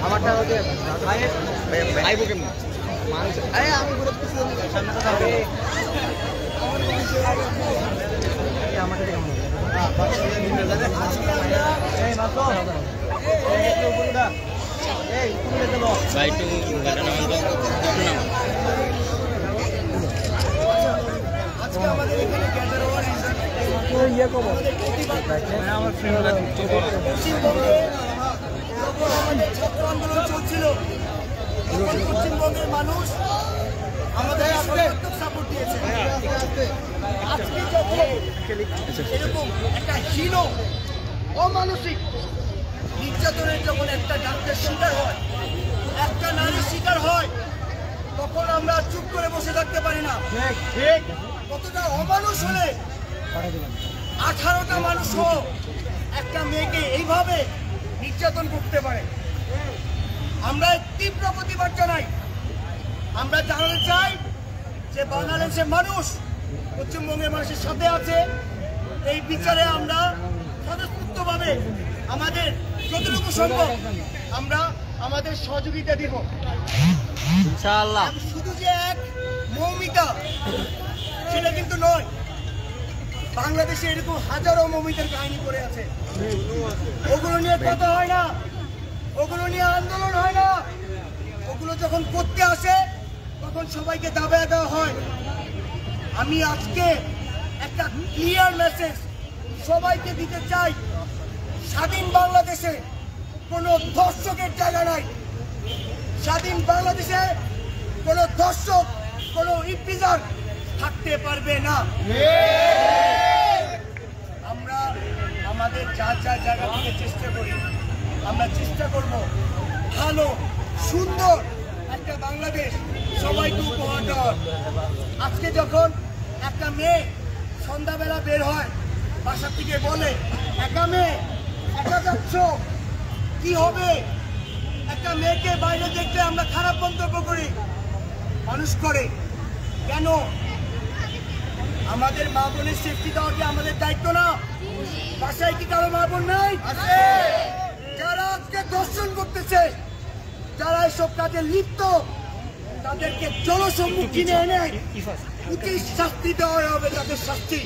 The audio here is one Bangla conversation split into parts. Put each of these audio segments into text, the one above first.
আমারটা হচ্ছে আইবো কেমন মানুষ আরে আমি ঘুরে সামনে কথা হবে আমারটা কেমন এই মাতো এই উপরটা এই উপরে দেব ভাই তুমি গাটা নামান তো আজকে আমাদের এখানে গ্যাদার হওয়ার রিজন ইয়ে কব আমার ফ্রেন্ডরা ছাত্র আন্দোলন চলছিল পশ্চিমবঙ্গের মানুষ আমাদের সাপোর্ট দিয়েছে আজকে যখন এরকম একটা হীন অমানসিক নির্যাতনের যখন একটা ডাক্তার শিকার হয় একটা নারী শিকার হয় তখন আমরা চুপ করে বসে থাকতে পারি না ঠিক কতটা অমানুষ হলে 18টা মানুষও একটা মেয়েকে এইভাবে নির্যাতন করতে পারে আমরা তীব্র প্রতিবাদ জানাই আমরা জানাতে চাই যে বাংলাদেশের মানুষ পশ্চিমবঙ্গের মানুষের সাথে আছে এই বিচারে আমরা স্বতঃস্ফূর্তভাবে আমাদের যতটুকু সম্ভব আমরা আমাদের সহযোগিতা দিব ইনশাআল্লাহ শুধু যে এক মৌমিতা সেটা কিন্তু নয় বাংলাদেশে এরকম হাজারো মৌমিতার কাহিনী করে আছে ওগুলো নিয়ে কথা হয় না ওগুলো নিয়ে আন্দোলন হয় না ওগুলো যখন করতে আসে তখন সবাইকে দাবিয়ে দেওয়া হয় আমি আজকে একটা ক্লিয়ার মেসেজ সবাইকে দিতে চাই স্বাধীন বাংলাদেশে কোনো দর্শকের জায়গা নাই স্বাধীন বাংলাদেশে কোনো দর্শক কোনো ইফতিজার থাকতে পারবে না আমরা আমাদের যার যার জায়গা থেকে চেষ্টা করি আমরা চেষ্টা করব ভালো সুন্দর একটা বাংলাদেশ সবাইকে উপহার দেওয়ার আজকে যখন একটা মেয়ে সন্ধ্যাবেলা বের হয় বাসা থেকে বলে একা মেয়ে একা যাচ্ছ কি হবে একটা মেয়েকে বাইরে দেখলে আমরা খারাপ মন্তব্য করি মানুষ করে কেন আমাদের মা বোনের সেফটি দেওয়া কি আমাদের দায়িত্ব না বাসায় কি কারো মা বোন নাই যারা আজকে দর্শন করতেছে যারা এসব কাজে লিপ্ত তাদেরকে জনসম্মুখীনে এনে উচিত শাস্তি দেওয়া হবে তাদের শাস্তি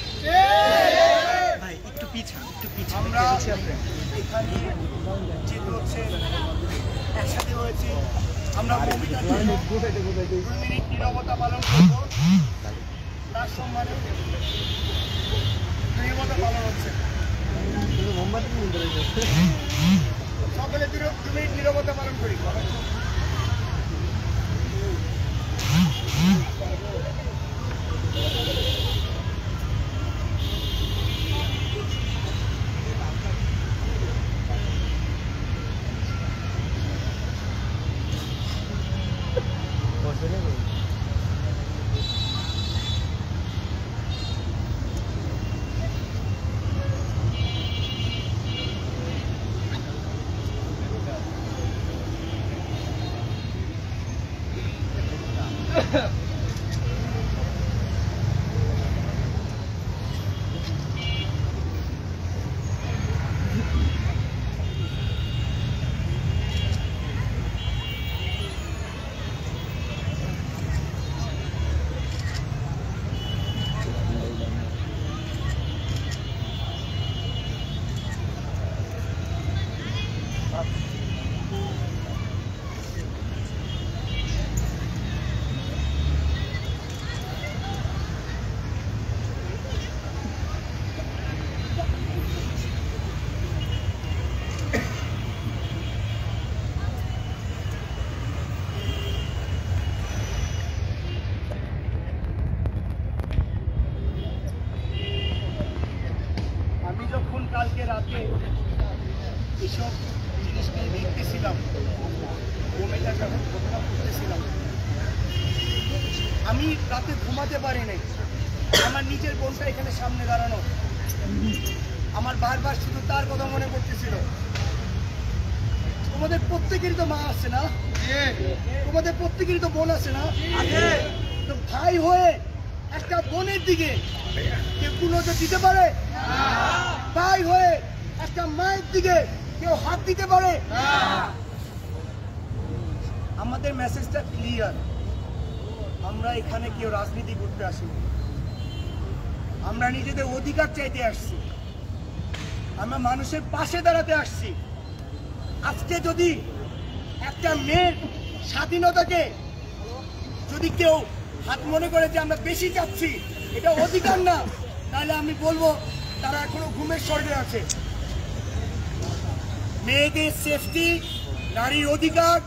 আমরা এখানে যেতে হচ্ছে একসাথে হয়েছি আমরা নীরবতা পালন করব তার সম্মানে নীরবতা পালন হচ্ছে সকলে 2 মিনিট নীরবতা পালন করি কালকে রাতে এসব জিনিসকে দেখতেছিলাম মেয়েটা যখন ঘটনা করতেছিলাম আমি রাতে ঘুমাতে পারি নাই আমার নিজের বোনটা এখানে সামনে দাঁড়ানো আমার বারবার শুধু তার কথা মনে পড়তেছিল তোমাদের প্রত্যেকেরই তো মা আছে না তোমাদের প্রত্যেকেরই তো বোন আছে না তো ভাই হয়ে একটা বোনের দিকে কেউ কোনো নজর দিতে পারে ভাই হয়ে একটা মায়ের নারীর দিকে কেউ হাত দিতে পারে? আমাদের মেসেজটা ক্লিয়ার, আমরা এখানে কেউ রাজনীতি করতে আসিনি, আমরা নিজেদের অধিকার চাইতে আসছি, আমরা মানুষের পাশে দাঁড়াতে আসছি। আজকে যদি একটা মেয়ের স্বাধীনতাকে যদি কেউ হাত মনে করে যে আমরা বেশি চাচ্ছি, এটা অধিকার না, তাহলে আমি বলবো তারা এখনো ঘুমের স্বর্গে আছে। মেয়েদের সেফটি, নারীর অধিকার,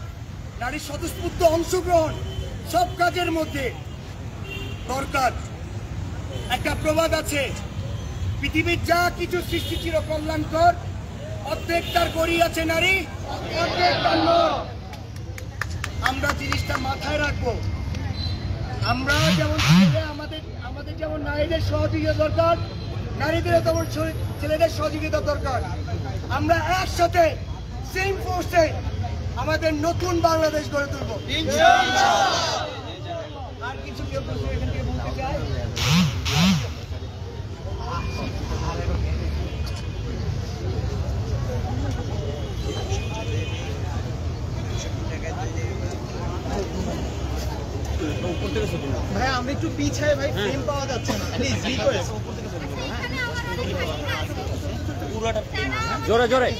নারীর স্বতঃস্ফূর্ত অংশগ্রহণ সব কাজের মধ্যে দরকার। একটা প্রবাদ আছে, পৃথিবীর যা কিছু সৃষ্টি ছিল কল্যাণকর, অর্ধেক তার গড়ি আছে নারী, অর্ধেক তার নর। আমরা জিনিসটা মাথায় রাখবো। আমরা যেমন আমাদের যেমন নারীদের সহযোগিতা দরকার, নারীদেরও তেমন ছেলেদের সহযোগিতা দরকার। আমরা একসাথে সেম ফোর্সে আমাদের নতুন বাংলাদেশ গড়ে তুলব। আর কিছু কেউ এখান থেকে বলতে চায়? ভাই আমরা একটু পিছায়, ভাই ফ্রেম পাওয়া যাচ্ছে না, প্লিজ রিকোয়েস্ট। জোরে জোরে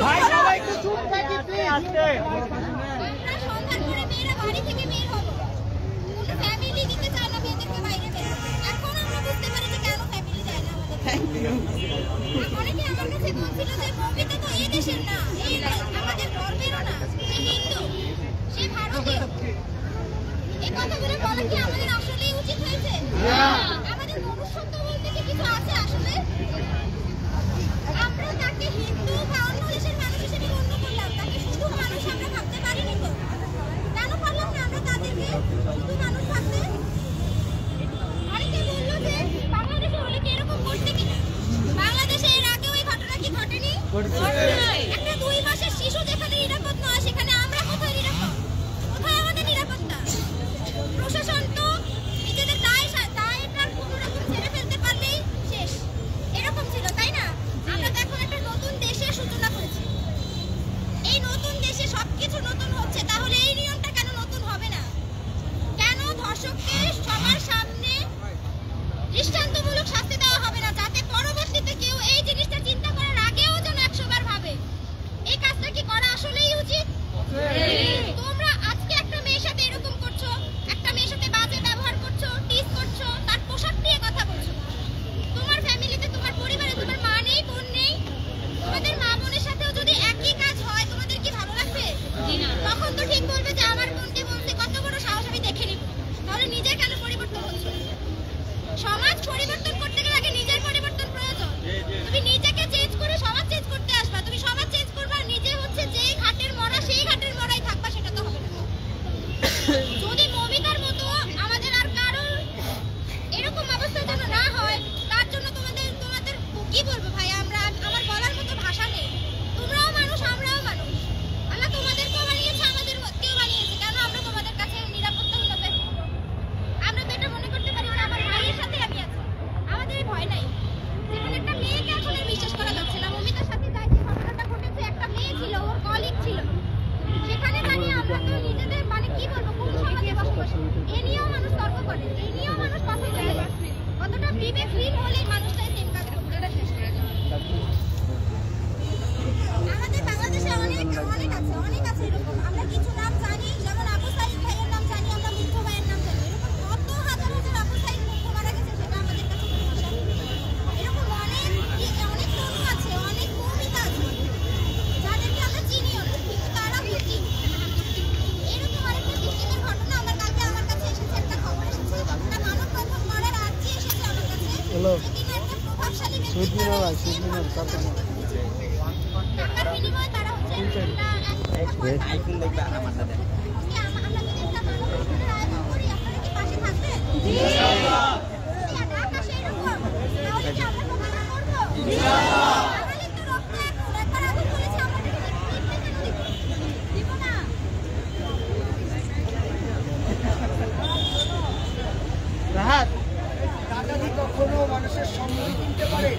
ভাই সবাই একটু চুপ থাকি প্লিজ। অনেকে আমার কাছে বলছিল যে মৌমিতা তো এই দেশের না, এই আমাদের ধর্মেরও না, সে হিন্দু, সে ভারতীয়। এই কথাগুলো বলা কি আমাদের আসলেই উচিত হয়েছে? আমাদের মনুষ্যত্ব বলতে কি কিছু আছে আসলে? আমরা তাকে হিন্দু বা অন্য দেশের মানুষ হিসেবে গণ্য করলাম, তাকে শুধু মানুষ আমরা ভাবতে পারিনি তো? কেন পারলাম না আমরা তাদেরকে শুধু মানুষ ভাবতে? অনেকে বললো যে বাংলাদেশে হলে কি এরকম করছে কিনা। বাংলাদেশে এর আগেও এই ঘটনা কি ঘটেনি? একটা 2 মাসের শিশু যেখানে নিরাপদ নয়, সেখানে আমরা কোথায় নিরাপদ? কোথায় আমাদের নিরাপত্তা? প্রশাসন তো নিজেদের দায়টা কোনো রকম ছেড়ে ফেলতে পারলেই শেষ, এরকম ছিল, তাই না? আমরা তো এখন একটা নতুন দেশের সূচনা করেছি। এই নতুন দেশে সবকিছু নতুন হচ্ছে, তাহলে এই নিয়মটা কেন নতুন হবে না? কেন ধর্ষককে সবার সামনে দৃষ্টান্তমূলক শাস্তি দেওয়া হবে না, যাতে পরবর্তীতে কেউ এই জিনিসটা চিন্তা করার আগেও যেন 100 বার ভাবে? এই কাজটা কি করা আসলেই উচিত? তোমরা আজকে একটা মেয়ের সাথে এরকম করছো, একটা মেয়ের সাথে বাজে ব্যবহার করছো, টিজ করছো, তার পোশাক নিয়ে কথা বলছো। তোমার ফ্যামিলিতে, তোমার পরিবারে তোমার মা নেই, বোন নেই? তোমাদের মা বোনের সাথেও যদি একই কাজ হয়, তোমাদের কি ভালো লাগবে? তখন তো ঠিক বলবে যে আমার বোনকে বলতে কত বড় সাহস, আমি দেখে নিব। তাহলে নিজে কেন পরিবর্তন হচ্ছে? সমাজ পরিবর্তন করতে গেলে আগে নিজের পরিবর্তন প্রয়োজন। তুমি নিজেকে চেঞ্জ করে সমাজ চেঞ্জ করতে আসবা, তুমি সমাজ চেঞ্জ করবা, নিজে হচ্ছে যেই ঘাটের মরা সেই ঘাটের মরাই থাকবা, সেটা তো হবে না। যদি মৌমিতার মতো আমাদের আর কারোর এরকম অবস্থা যেন না হয়, তার জন্য তোমাদের কি বলবো ভাই, আমার বলার মতো ভাষা নেই। তোমরাও মানুষ, আমরাও মানুষ। আল্লাহ তোমাদেরকেও বানিয়েছে, আমাদেরকেও বানিয়েছে। কেন আমরা তোমাদের কাছে নিরাপত্তাহীনতা? আমরা তো এটা মনে করতে পারি যে আমার ভাইয়ের সাথে আমি আছি, আমাদের ভয় নাই। যেমন একটা মেয়েকে এখন আর বিশ্বাস করা যাচ্ছে না। মৌমিতার সাথে যে ঘটনাটা ঘটেছে, একটা মেয়ে ছিল, ওর কলিগ ছিল, সেখানে দাঁড়িয়ে আমরা তো নিজেদের কি বলবো, কোন সমাজে বসবাস? এ নিয়েও মানুষ তর্ক করে, এই নিয়েও মানুষ কথা বলে। কতটা বিবেকহীন হলে মানুষটা সেম কাজ করতে? আমাদের বাংলাদেশে অনেক আছে এরকম। আমরা কিছু নাম জানি, যেমন আবু সাইদ ভাইয়ের নাম জানি, আমরা মুগ্ধ ভাইয়ের নাম জানি। এরকম কত হাজার হাজার আবু সাইদ মুগ্ধ মারা গেছে, সেটা আমাদের কাছে কোনো ভাষা নেই। এরকম অনেক তরুণ আছে, অনেক মৌমিতা আছে, যাদেরকে আমরা চিনিও না, কিন্তু তারা বুঝি। এরকম আরেকটা বিচ্ছিন্নের ঘটনা আমার কাছে এসেছে, একটা খবর এসেছে, একটা মানব বন্ধন করার আর্জি এসেছে আমার কাছে। সেদিন একটা প্রভাবশালী ব্যক্তি টাকার বিনিময়ে তারা হচ্ছে আমরা যদি একটা মানব বন্ধনের আয়োজন করি, আপনারা কি পাশে থাকবেন? ঢাকা সেরকম, তাহলে কি আমরা সমাধান করবো? বাঙালির তো রক্ত একবার আগুন বলেছে, আমরা টাকা দিয়ে কখনো মানুষের সম্মান কিনতে পারে?